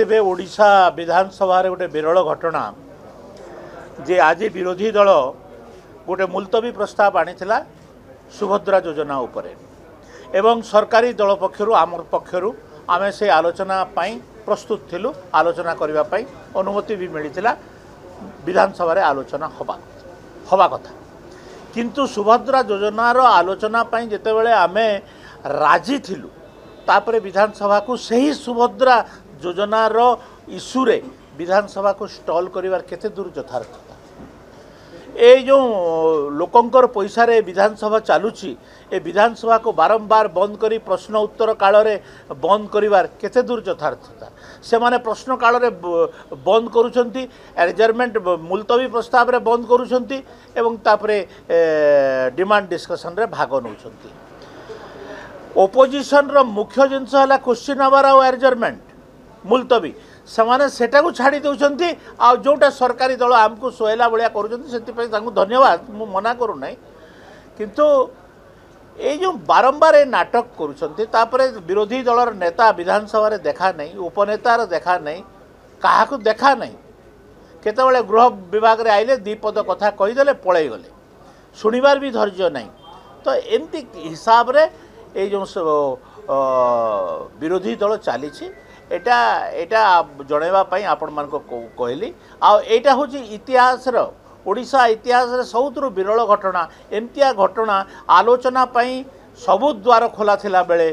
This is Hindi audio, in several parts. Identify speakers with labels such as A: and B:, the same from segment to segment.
A: देखिथे ओडिशा विधानसभा गोटे विरल घटना जे आज विरोधी दल गोटे मुलतवी प्रस्ताव आनीला सुभद्रा योजना उपरे एवं सरकारी दल पक्षरु आम पक्षरु आमे से आलोचना पाई प्रस्तुत थिलु आलोचना करबा पाई अनुमति भी मिलिथिला विधानसभा रे आलोचना हवा कथा किंतु सुभद्रा योजनार आलोचना पाई जेतेबेले आमे राजी थिलु तापरे विधानसभा को सही सुभद्रा योजनार इश्यू रे विधानसभा को स्टॉल करिवार केते दूर यथार्थता ए जो लोकंकर पैसा रे विधानसभा चालुची ए विधानसभा को बारंबार बंद करी प्रश्न उत्तर काल रे बंद करिवार केते दूर यथार्थता से माने प्रश्न काल रे बंद करूछंती एडजर्नमेंट मुलतवी प्रस्ताव रे बंद करूछंती एवं तापरे डिमांड डिस्कशन रे भाग नउछंती ओपोजिशन रो मुख्य जिनस हला क्वेश्चन आवर आ एडजर्नमेंट मुलतवी से सेटा को छाड़ी दौरान आ जोटा सरकारी दल आमको सोहला भाया कर धन्यवाद मु मना करू ना किंतु ये जो बारंबार ये नाटक करुँचे विरोधी दलर नेता विधानसभा रे देखा नहीं उपनेतार देखा नहीं क्या देखा नहीं केतबेले गृह विभाग रे आइले दीपद कथा कहीदेले पलि गले शुणिबार भी धैर्य नहीं तो एमती हिसाब रे ये जो विरोधी दल चली एटा एटा जनैबा पई आपण मान को कहली आ एटा होची इतिहास रो ओडिशा इतिहास रे सबुतरु विरल घटना एमतिया घटना आलोचना पई सबु द्वार खोला थिला बेले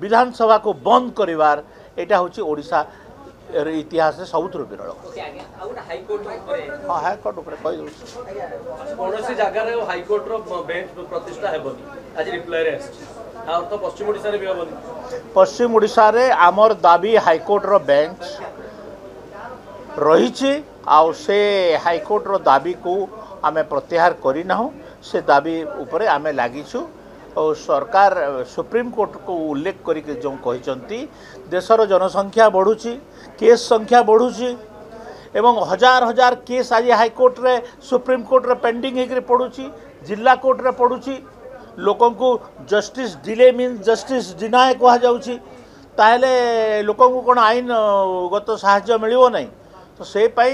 A: विधानसभा को बंद करिवार एटा होची ओडिशा इतिहास रे सबुतरु विरल हां हाईकोर्ट ऊपर कहि दउ
B: कोनोसी जगह रे हाईकोर्ट रो बेंच प्रतिष्ठा हेबनी आज रिप्लाई रे तो पश्चिम ओडिशा रे भी हेबनी
A: पश्चिम ओडिशा रे आमर दाबी हाईकोर्ट रो बेंच रही से हाईकोर्ट रो दाबी को आमे प्रत्याहार करना से दाबी उपरे आमे लागिछु और सरकार सुप्रीम कोर्ट को उल्लेख करके जो कहते देशर जनसंख्या बढ़ुची केस संख्या बढ़ुची एवं हजार हजार केस आज हाईकोर्ट रे सुप्रीम कोर्ट रे पेंडिंग होकर पड़ुची जिला कोर्ट रे पड़ुची लोकों को justice delay means justice deny कह जाउची ताहले लोकों को कौन आईन गत साहाय्य मिलिबो नहीं तो से पाई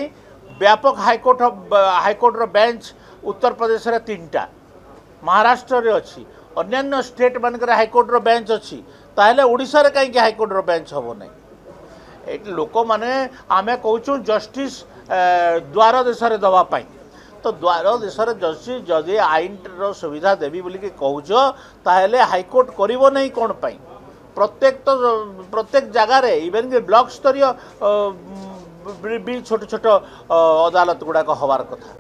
A: व्यापक हाईकोर्ट रो बेंच उत्तर प्रदेश रे 3टा महाराष्ट्र रे अछि अन्य स्टेट मानकर हाईकोर्ट रो बेंच अछि ताहले ओडिशा रे काई हाईकोर्ट रो बेंच हबो नहीं ए लोक माने आमे कहूछु जस्टिस द्वार देश रे दवा पाई तो द्वार देश जस्टिस जदि आईन रो सुविधा देवी बोली कि कहूछ ताहले हाईकोर्ट करिवो नहीं कौन पाई प्रत्येक जगह रे इवन कि ब्लॉक स्तरीय भी छोट छोट अदालत गुड़ाक हबार कथा।